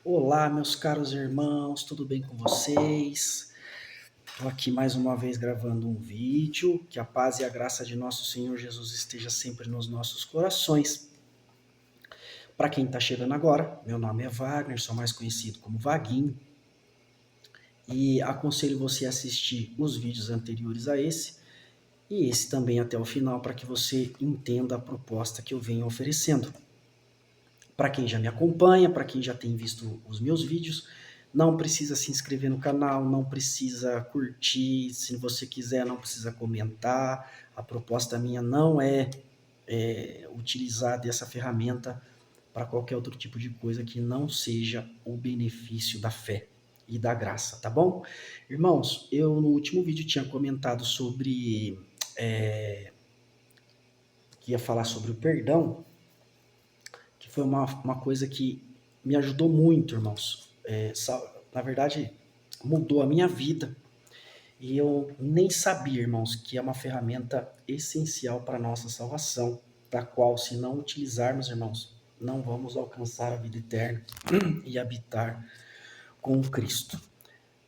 Olá, meus caros irmãos, tudo bem com vocês? Estou aqui mais uma vez gravando um vídeo. Que a paz e a graça de nosso Senhor Jesus esteja sempre nos nossos corações. Para quem está chegando agora, meu nome é Wagner, sou mais conhecido como Vaguinho. E aconselho você a assistir os vídeos anteriores a esse e esse também até o final para que você entenda a proposta que eu venho oferecendo. Para quem já me acompanha, para quem já tem visto os meus vídeos, não precisa se inscrever no canal, não precisa curtir, se você quiser não precisa comentar. A proposta minha não é utilizar dessa ferramenta para qualquer outro tipo de coisa que não seja o benefício da fé e da graça, tá bom? Irmãos, eu no último vídeo tinha comentado sobre... que ia falar sobre o perdão, que foi uma coisa que me ajudou muito, irmãos. Na verdade, mudou a minha vida. E eu nem sabia, irmãos, que é uma ferramenta essencial para a nossa salvação, da qual, se não utilizarmos, irmãos, não vamos alcançar a vida eterna e habitar com Cristo.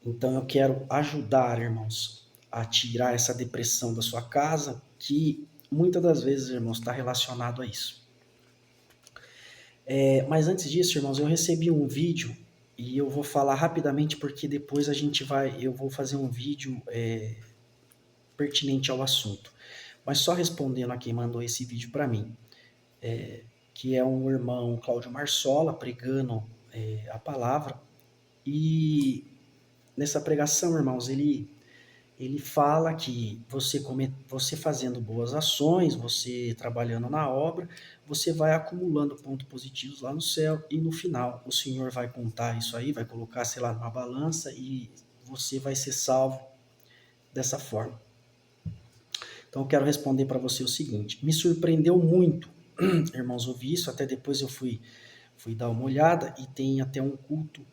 Então eu quero ajudar, irmãos, a tirar essa depressão da sua casa, que muitas das vezes, irmãos, está relacionado a isso. Mas antes disso, irmãos, eu recebi um vídeo e eu vou falar rapidamente porque depois eu vou fazer um vídeo pertinente ao assunto. Mas só respondendo a quem mandou esse vídeo para mim, que é um irmão Cláudio Marsola pregando a palavra. E nessa pregação, irmãos, ele fala que você fazendo boas ações, você trabalhando na obra, você vai acumulando pontos positivos lá no céu e no final o Senhor vai contar isso aí, vai colocar, sei lá, numa balança e você vai ser salvo dessa forma. Então eu quero responder para você o seguinte: me surpreendeu muito, irmãos, ouvir isso, até depois eu fui dar uma olhada e tem até um culto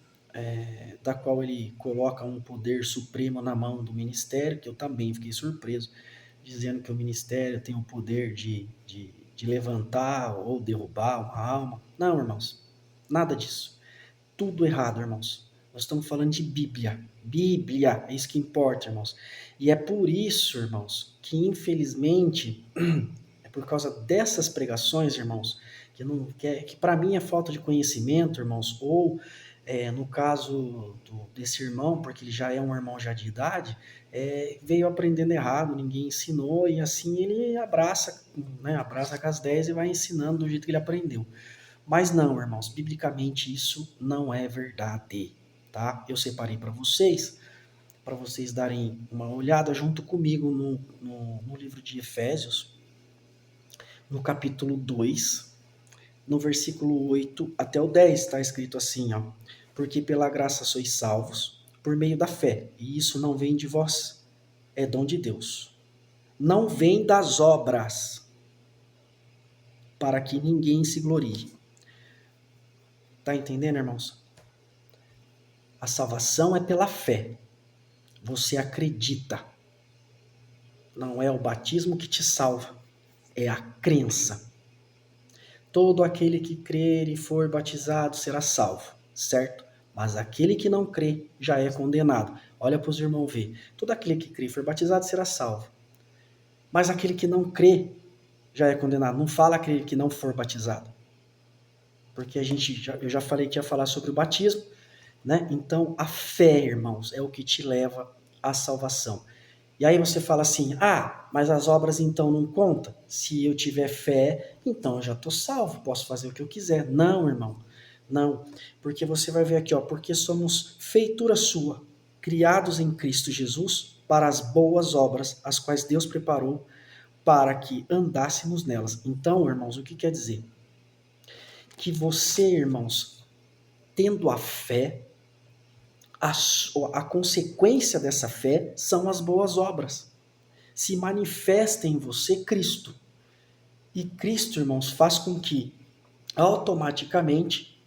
da qual ele coloca um poder supremo na mão do ministério, que eu também fiquei surpreso, dizendo que o ministério tem o poder de levantar ou derrubar uma alma. Não, irmãos, nada disso. Tudo errado, irmãos. Nós estamos falando de Bíblia. Bíblia, é isso que importa, irmãos. E é por isso, irmãos, que infelizmente, é por causa dessas pregações, irmãos, que para mim é falta de conhecimento, irmãos, ou no caso desse irmão, porque ele já é um irmão já de idade, veio aprendendo errado, ninguém ensinou, e assim ele abraça, né, abraça com as 10 e vai ensinando do jeito que ele aprendeu. Mas não, irmãos, biblicamente isso não é verdade, tá? Eu separei para vocês darem uma olhada junto comigo no livro de Efésios, no capítulo 2, no versículo 8 até o 10, está escrito assim, ó: porque pela graça sois salvos, por meio da fé, e isso não vem de vós, é dom de Deus. Não vem das obras, para que ninguém se glorie. Tá entendendo, irmãos? A salvação é pela fé. Você acredita. Não é o batismo que te salva, é a crença. Todo aquele que crer e for batizado será salvo, certo? Mas aquele que não crê já é condenado. Olha para os irmãos ver. Todo aquele que crê e for batizado será salvo. Mas aquele que não crê já é condenado. Não fala aquele que não for batizado. Porque eu já falei que ia falar sobre o batismo, né? Então a fé, irmãos, é o que te leva à salvação. E aí você fala assim: ah, mas as obras então não contam? Se eu tiver fé, então eu já estou salvo, posso fazer o que eu quiser. Não, irmão, não. Porque você vai ver aqui, ó, porque somos feitura sua, criados em Cristo Jesus para as boas obras, as quais Deus preparou para que andássemos nelas. Então, irmãos, o que quer dizer? Que você, irmãos, tendo a fé, a consequência dessa fé são as boas obras. Se manifesta em você Cristo. E Cristo, irmãos, faz com que automaticamente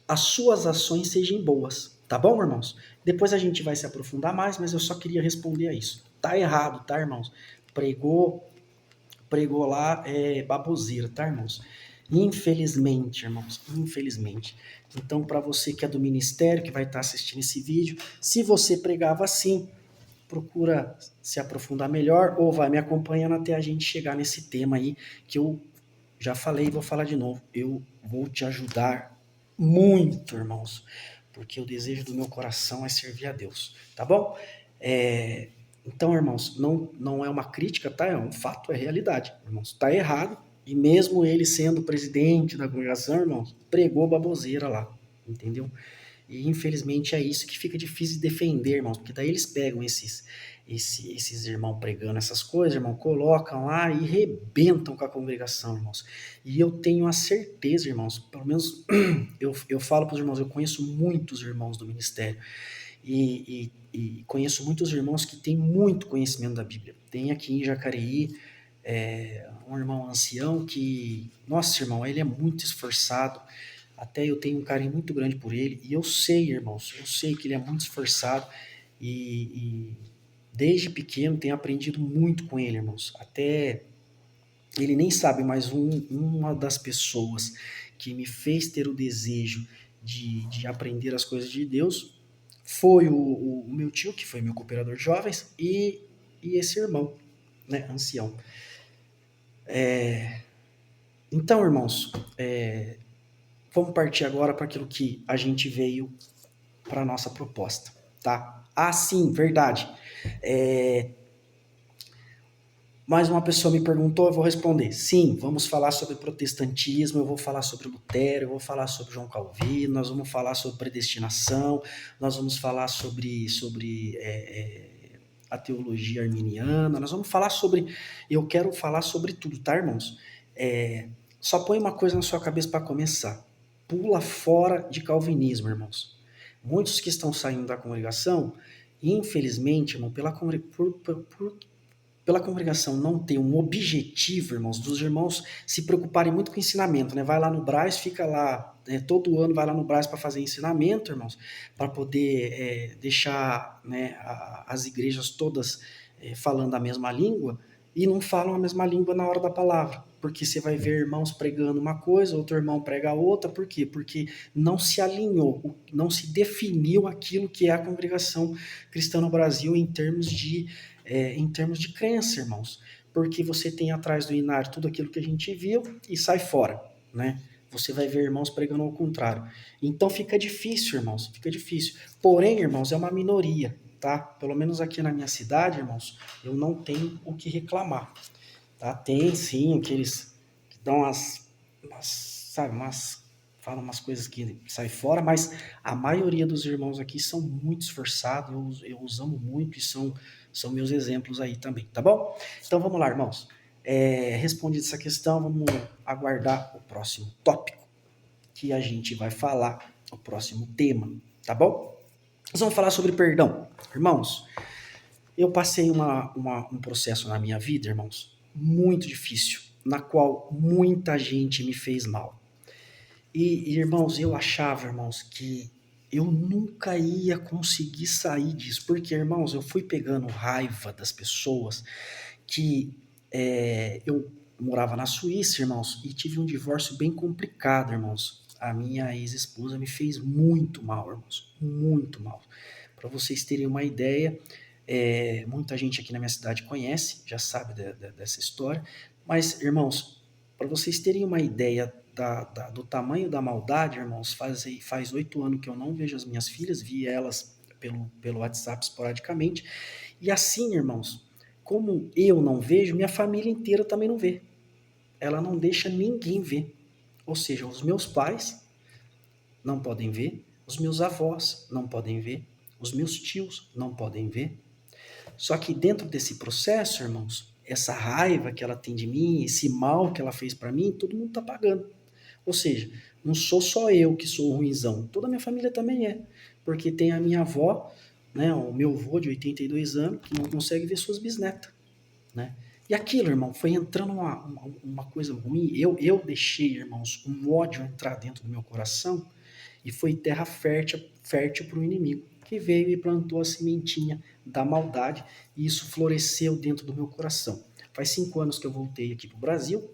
as suas ações sejam boas. Tá bom, irmãos? Depois a gente vai se aprofundar mais, mas eu só queria responder a isso. Tá errado, tá, irmãos? Pregou lá baboseira, tá, irmãos? Infelizmente, irmãos, infelizmente. Então, para você que é do ministério, que vai estar assistindo esse vídeo, se você pregava assim, procura se aprofundar melhor ou vai me acompanhando até a gente chegar nesse tema aí que eu já falei e vou falar de novo. Eu vou te ajudar muito, irmãos, porque o desejo do meu coração é servir a Deus, tá bom? Então, irmãos, não é uma crítica, tá? É um fato, é realidade. Irmãos, tá errado. E mesmo ele sendo presidente da congregação, irmãos, pregou baboseira lá, entendeu? E infelizmente é isso que fica difícil de defender, irmãos, porque daí eles pegam esses irmãos pregando essas coisas, irmão, colocam lá e rebentam com a congregação, irmãos. E eu tenho a certeza, irmãos, pelo menos eu falo para os irmãos, eu conheço muitos irmãos do ministério e conheço muitos irmãos que têm muito conhecimento da Bíblia. Tem aqui em Jacareí um irmão ancião que, nossa, irmão, ele é muito esforçado. Até eu tenho um carinho muito grande por ele. E eu sei, irmãos, eu sei que ele é muito esforçado e desde pequeno tenho aprendido muito com ele, irmãos. Até ele nem sabe, mas uma das pessoas que me fez ter o desejo de aprender as coisas de Deus foi o meu tio, que foi meu cooperador de jovens, e esse irmão, né, ancião. Então, irmãos, vamos partir agora para aquilo que a gente veio para a nossa proposta, tá? Ah, sim, verdade. Mais uma pessoa me perguntou, eu vou responder. Sim, vamos falar sobre protestantismo, eu vou falar sobre Lutero, eu vou falar sobre João Calvino, nós vamos falar sobre predestinação, nós vamos falar sobre a teologia arminiana, nós vamos falar sobre... Eu quero falar sobre tudo, tá, irmãos? Só põe uma coisa na sua cabeça para começar. Pula fora de calvinismo, irmãos. Muitos que estão saindo da congregação, infelizmente, irmão, pela congregação não ter um objetivo, irmãos, dos irmãos se preocuparem muito com o ensinamento, né? Vai lá no Brás, fica lá, todo ano vai lá no Brás para fazer ensinamento, irmãos, para poder deixar, né, as igrejas todas falando a mesma língua e não falam a mesma língua na hora da palavra. Porque você vai ver irmãos pregando uma coisa, outro irmão prega outra, por quê? Porque não se alinhou, não se definiu aquilo que é a congregação cristã no Brasil em termos de crença, irmãos. Porque você tem atrás do inário tudo aquilo que a gente viu e sai fora, né? Você vai ver irmãos pregando ao contrário. Então fica difícil, irmãos, fica difícil. Porém, irmãos, é uma minoria, tá? Pelo menos aqui na minha cidade, irmãos, eu não tenho o que reclamar, tá? Tem sim aqueles que dão falam umas coisas que saem fora, mas a maioria dos irmãos aqui são muito esforçados, eu os amo muito e são meus exemplos aí também, tá bom? Então vamos lá, irmãos. Respondida essa questão, vamos aguardar o próximo tópico que a gente vai falar, o próximo tema, tá bom? Nós vamos falar sobre perdão. Irmãos, eu passei um processo na minha vida, irmãos, muito difícil, na qual muita gente me fez mal. Irmãos, eu achava, irmãos, que eu nunca ia conseguir sair disso, porque, irmãos, eu fui pegando raiva das pessoas que eu morava na Suíça, irmãos, e tive um divórcio bem complicado, irmãos. A minha ex-esposa me fez muito mal, irmãos, muito mal. Para vocês terem uma ideia, muita gente aqui na minha cidade conhece, já sabe dessa história, mas, irmãos, para vocês terem uma ideia do tamanho da maldade, irmãos, faz 8 anos que eu não vejo as minhas filhas, vi elas pelo WhatsApp esporadicamente, e assim, irmãos, como eu não vejo, minha família inteira também não vê. Ela não deixa ninguém ver. Ou seja, os meus pais não podem ver, os meus avós não podem ver, os meus tios não podem ver. Só que dentro desse processo, irmãos, essa raiva que ela tem de mim, esse mal que ela fez para mim, todo mundo tá pagando. Ou seja, não sou só eu que sou ruinzão, toda a minha família também é. Porque tem a minha avó, né, o meu avô de 82 anos, que não consegue ver suas bisnetas, né? E aquilo, irmão, foi entrando uma coisa ruim. Eu deixei, irmãos, um ódio entrar dentro do meu coração e foi terra fértil para o inimigo, que veio e plantou a sementinha da maldade e isso floresceu dentro do meu coração. Faz 5 anos que eu voltei aqui para o Brasil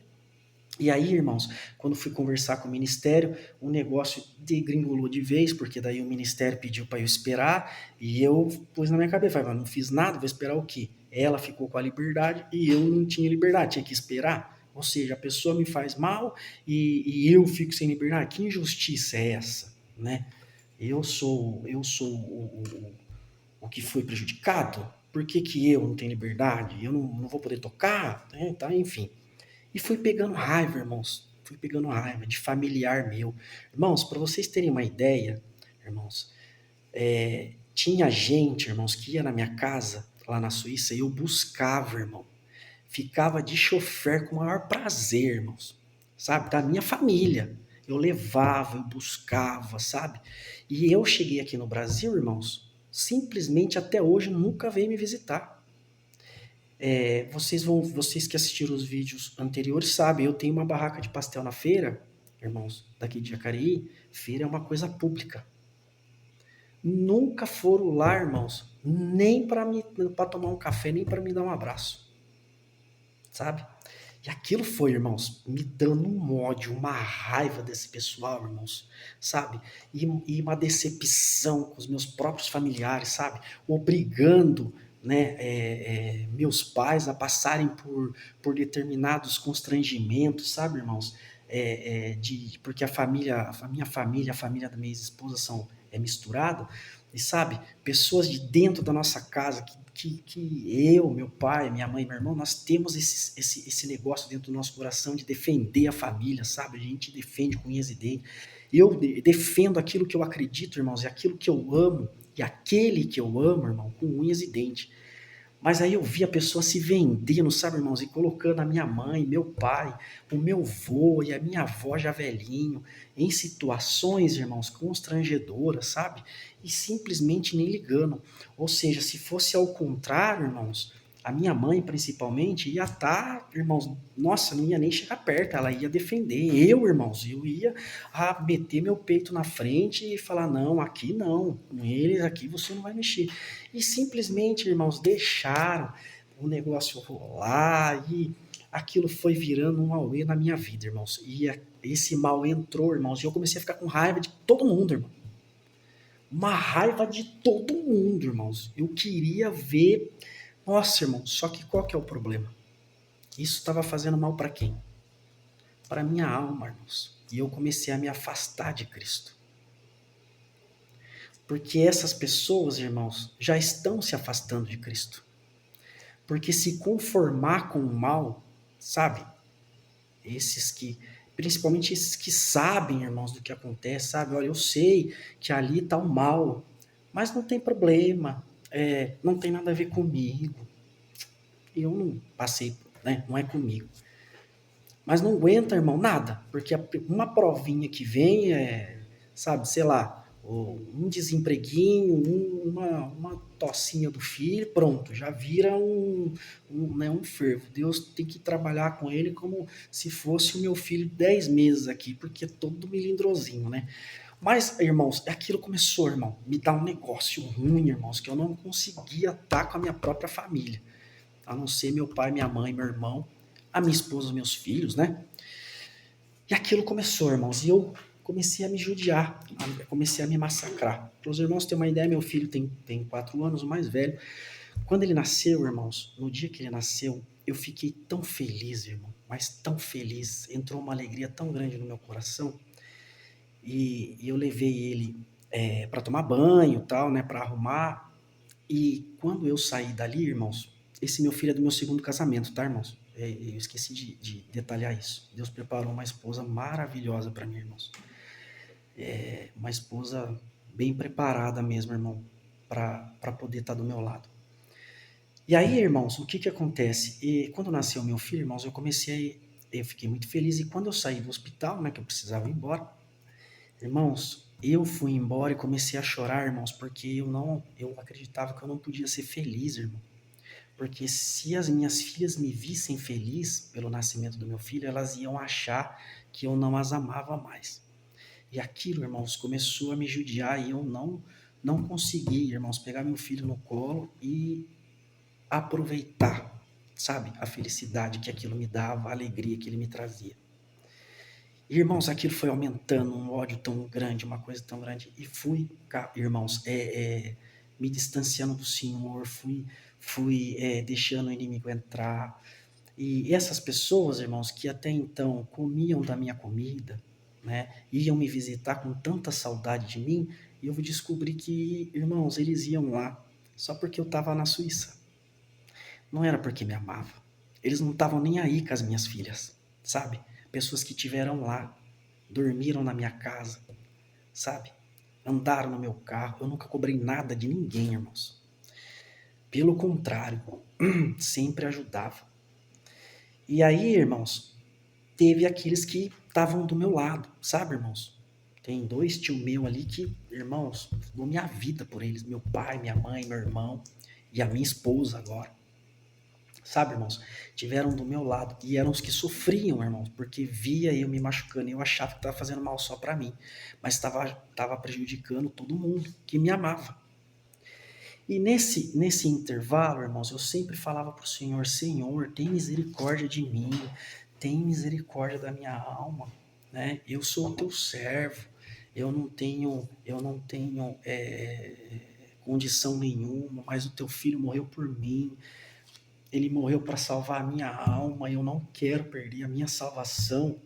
E aí, irmãos, quando fui conversar com o ministério, o negócio degringolou de vez, porque daí o ministério pediu para eu esperar, e eu pus na minha cabeça, falei, mas não fiz nada, vou esperar o quê? Ela ficou com a liberdade e eu não tinha liberdade, tinha que esperar. Ou seja, a pessoa me faz mal e eu fico sem liberdade. Que injustiça é essa, né? Eu sou o que foi prejudicado? Por que, que eu não tenho liberdade? Eu não vou poder tocar? Né? Tá, enfim. E fui pegando raiva, irmãos. Fui pegando raiva de familiar meu. Irmãos, para vocês terem uma ideia, irmãos, tinha gente, irmãos, que ia na minha casa, lá na Suíça, e eu buscava, irmão. Ficava de chofer com o maior prazer, irmãos. Sabe? Da minha família. Eu levava, eu buscava, sabe? E eu cheguei aqui no Brasil, irmãos, simplesmente até hoje nunca veio me visitar. Vocês que assistiram os vídeos anteriores sabem, eu tenho uma barraca de pastel na feira, irmãos, daqui de Jacareí. Feira é uma coisa pública. Nunca foram lá, irmãos, nem para tomar um café, nem para me dar um abraço, sabe? E aquilo foi, irmãos, me dando um ódio, uma raiva desse pessoal, irmãos, sabe? E uma decepção com os meus próprios familiares, sabe? Obrigando, né, meus pais a passarem por determinados constrangimentos, sabe, irmãos? Porque a minha família, a família da minha ex-esposa é misturada, e sabe, pessoas de dentro da nossa casa que eu, meu pai, minha mãe, meu irmão, nós temos esse negócio dentro do nosso coração de defender a família, sabe? A gente defende com unhas e dentes. Eu defendo aquilo que eu acredito, irmãos, e aquilo que eu amo, e aquele que eu amo, irmão, com unhas e dentes. Mas aí eu vi a pessoa se vendendo, sabe, irmãos, e colocando a minha mãe, meu pai, o meu avô e a minha avó já velhinho, em situações, irmãos, constrangedoras, sabe? E simplesmente nem ligando. Ou seja, se fosse ao contrário, irmãos, a minha mãe, principalmente, ia estar, irmãos, nossa, não ia nem chegar perto, ela ia defender. Eu, irmãos, eu ia meter meu peito na frente e falar, não, com eles aqui você não vai mexer. E simplesmente, irmãos, deixaram o negócio rolar e aquilo foi virando um auê na minha vida, irmãos. E esse mal entrou, irmãos, e eu comecei a ficar com raiva de todo mundo, irmão. Uma raiva de todo mundo, irmãos. Eu queria ver. Nossa, irmão, só que qual que é o problema? Isso estava fazendo mal para quem? Para minha alma, irmãos. E eu comecei a me afastar de Cristo. Porque essas pessoas, irmãos, já estão se afastando de Cristo. Porque se conformar com o mal, sabe? Principalmente esses que sabem, irmãos, do que acontece, sabe? Olha, eu sei que ali está o mal, mas não tem problema, não tem nada a ver comigo. Eu não passei, né? Não é comigo. Mas não aguenta, irmão, nada, porque uma provinha que vem sabe, sei lá, um desempreguinho, uma tocinha do filho, pronto, já vira um fervo. Deus tem que trabalhar com ele como se fosse o meu filho 10 meses aqui, porque é todo melindrosinho, né? Mas, irmãos, aquilo começou, irmão, me dar um negócio ruim, irmãos, que eu não conseguia estar com a minha própria família, a não ser meu pai, minha mãe, meu irmão, a minha esposa, meus filhos, né? E aquilo começou, irmãos, e eu comecei a me judiar, comecei a me massacrar. Para os irmãos terem uma ideia, meu filho tem 4 anos, o mais velho. Quando ele nasceu, irmãos, no dia que ele nasceu, eu fiquei tão feliz, irmão, mas tão feliz. Entrou uma alegria tão grande no meu coração. E eu levei ele para tomar banho, tal, né, para arrumar. E quando eu saí dali, irmãos, esse meu filho é do meu segundo casamento, tá, irmãos? Eu esqueci de detalhar isso. Deus preparou uma esposa maravilhosa para mim, irmãos. Uma esposa bem preparada mesmo, irmão, para poder estar do meu lado. E aí, irmãos, o que que acontece? Quando nasceu meu filho, irmãos, eu fiquei muito feliz. E quando eu saí do hospital, né, que eu precisava ir embora, irmãos, eu fui embora e comecei a chorar, irmãos, porque eu acreditava que eu não podia ser feliz, irmão. Porque se as minhas filhas me vissem feliz pelo nascimento do meu filho, elas iam achar que eu não as amava mais. E aquilo, irmãos, começou a me judiar e eu não consegui, irmãos, pegar meu filho no colo e aproveitar, sabe, a felicidade que aquilo me dava, a alegria que ele me trazia. Irmãos, aquilo foi aumentando, um ódio tão grande, uma coisa tão grande, e fui, irmãos, me distanciando do Senhor, fui deixando o inimigo entrar. E essas pessoas, irmãos, que até então comiam da minha comida, né, iam me visitar com tanta saudade de mim, e eu descobri que, irmãos, eles iam lá só porque eu estava na Suíça. Não era porque me amava. Eles não estavam nem aí com as minhas filhas, sabe? Pessoas que tiveram lá, dormiram na minha casa, sabe? Andaram no meu carro. Eu nunca cobrei nada de ninguém, irmãos. Pelo contrário, sempre ajudava. E aí, irmãos, teve aqueles que estavam do meu lado, sabe, irmãos? Tem 2 tio meu ali que, irmãos, dou minha vida por eles. Meu pai, minha mãe, meu irmão e a minha esposa agora. Sabe, irmãos? Tiveram do meu lado e eram os que sofriam, irmãos, porque via eu me machucando e eu achava que estava fazendo mal só para mim, mas estava prejudicando todo mundo que me amava. E nesse intervalo, irmãos, eu sempre falava para o Senhor: Senhor, tem misericórdia de mim, tem misericórdia da minha alma, né? Eu sou o teu servo, eu não tenho condição nenhuma, mas o teu filho morreu por mim. Ele morreu para salvar a minha alma, eu não quero perder a minha salvação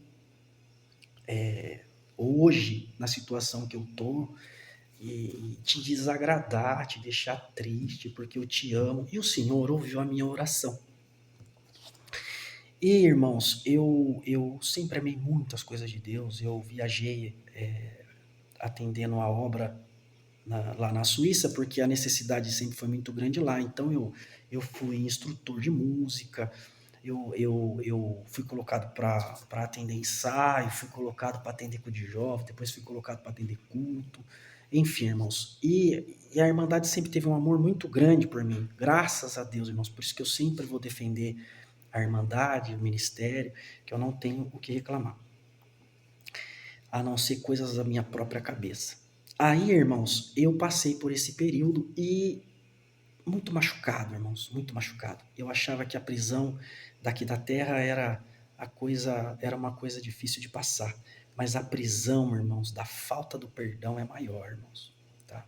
hoje, na situação que eu tô, e te desagradar, te deixar triste, porque eu te amo. E o Senhor ouviu a minha oração. E, irmãos, eu sempre amei muito as coisas de Deus. Eu viajei atendendo a obra lá na Suíça, porque a necessidade sempre foi muito grande lá. Então, eu fui instrutor de música, eu fui colocado para atender ensaio, fui colocado para atender culto de jovem, depois fui colocado para atender culto, enfim, irmãos. E a Irmandade sempre teve um amor muito grande por mim, graças a Deus, irmãos. Por isso que eu sempre vou defender a Irmandade, o ministério, que eu não tenho o que reclamar, a não ser coisas da minha própria cabeça. Aí, irmãos, eu passei por esse período e muito machucado, irmãos, muito machucado. Eu achava que a prisão daqui da terra era uma coisa difícil de passar, mas a prisão, irmãos, da falta do perdão é maior, irmãos, tá?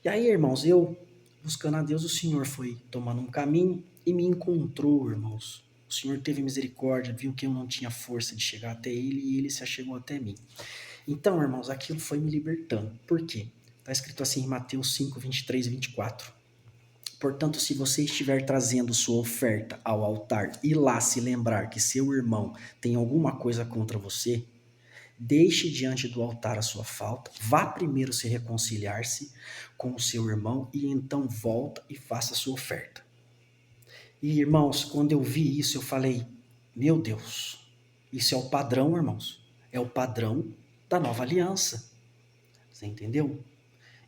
E aí, irmãos, eu buscando a Deus, o Senhor foi tomando um caminho e me encontrou, irmãos. O Senhor teve misericórdia, viu que eu não tinha força de chegar até Ele e Ele se achegou até mim. Então, irmãos, aquilo foi me libertando. Por quê? Está escrito assim em Mateus 5, 23 e 24. Portanto, se você estiver trazendo sua oferta ao altar e lá se lembrar que seu irmão tem alguma coisa contra você, deixe diante do altar a sua falta, vá primeiro se reconciliar-se com o seu irmão e então volta e faça a sua oferta. E, irmãos, quando eu vi isso, eu falei: meu Deus, isso é o padrão, irmãos. É o padrão da nova aliança. Você entendeu?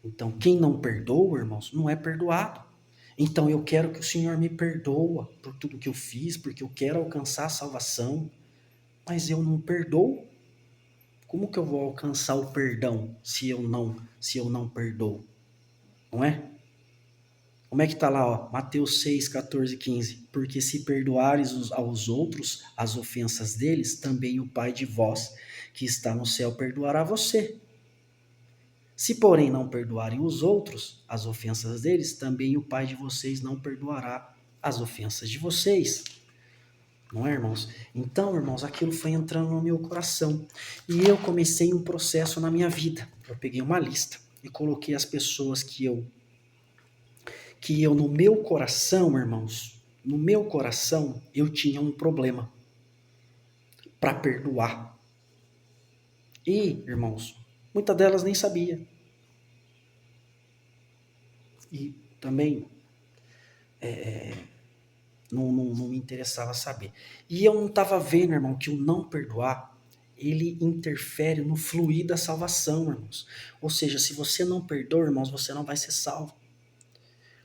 Então, quem não perdoa, irmãos, não é perdoado. Então, eu quero que o Senhor me perdoa por tudo que eu fiz, porque eu quero alcançar a salvação, mas eu não perdoo. Como que eu vou alcançar o perdão se eu não perdoo? Não é? Como é que está lá, ó, Mateus 6, 14 e 15? Porque se perdoares aos outros as ofensas deles, também o Pai de vós, que está no céu, perdoará você. Se, porém, não perdoarem os outros as ofensas deles, também o Pai de vocês não perdoará as ofensas de vocês. Não é, irmãos? Então, irmãos, aquilo foi entrando no meu coração. E eu comecei um processo na minha vida. Eu peguei uma lista e coloquei as pessoas que eu no meu coração, irmãos, no meu coração, eu tinha um problema para perdoar. E, irmãos, muitas delas nem sabia. E também não me interessava saber. E eu não estava vendo, irmão, que o não perdoar, ele interfere no fluir da salvação, irmãos. Ou seja, se você não perdoa, irmãos, você não vai ser salvo.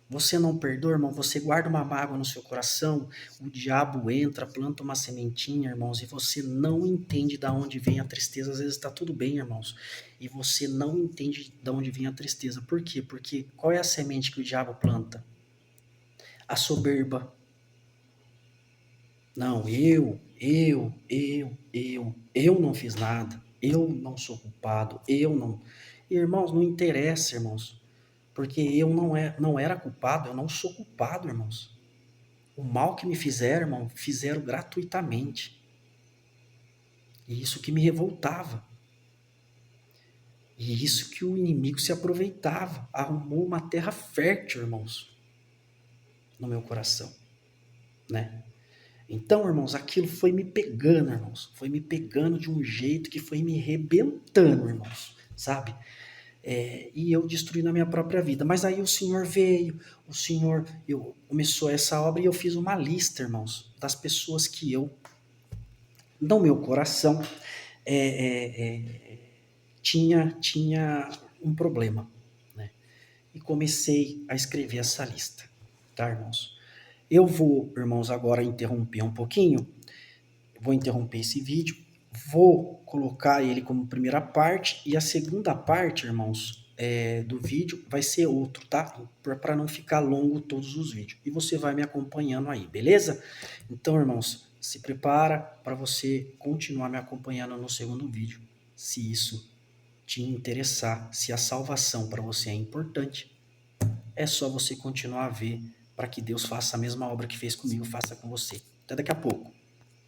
Você não perdoa, irmão, você guarda uma mágoa no seu coração, o diabo entra, planta uma sementinha, irmãos, e você não entende de onde vem a tristeza. Às vezes está tudo bem, irmãos, e você não entende de onde vem a tristeza. Por quê? Porque qual é a semente que o diabo planta? A soberba. Não, eu não fiz nada, eu não sou culpado, eu não. Irmãos, não interessa, irmãos, porque eu não era culpado, eu não sou culpado, irmãos. O mal que me fizeram, irmão, fizeram gratuitamente. E isso que me revoltava. E isso que o inimigo se aproveitava. Arrumou uma terra fértil, irmãos, no meu coração, né? Então, irmãos, aquilo foi me pegando, irmãos. Foi me pegando de um jeito que foi me rebentando, irmãos, sabe? E eu destruí na minha própria vida. Mas aí o Senhor veio, começou essa obra e eu fiz uma lista, irmãos, das pessoas que eu, no meu coração, é, é, é, tinha um problema, né? E comecei a escrever essa lista, tá, irmãos? Eu vou, irmãos, agora interromper um pouquinho, vou interromper esse vídeo, vou colocar ele como primeira parte e a segunda parte, irmãos, do vídeo vai ser outro, tá? Para não ficar longo todos os vídeos. E você vai me acompanhando aí, beleza? Então, irmãos, se prepara para você continuar me acompanhando no segundo vídeo, se isso te interessar, se a salvação para você é importante, é só você continuar a ver para que Deus faça a mesma obra que fez comigo, faça com você. Até daqui a pouco.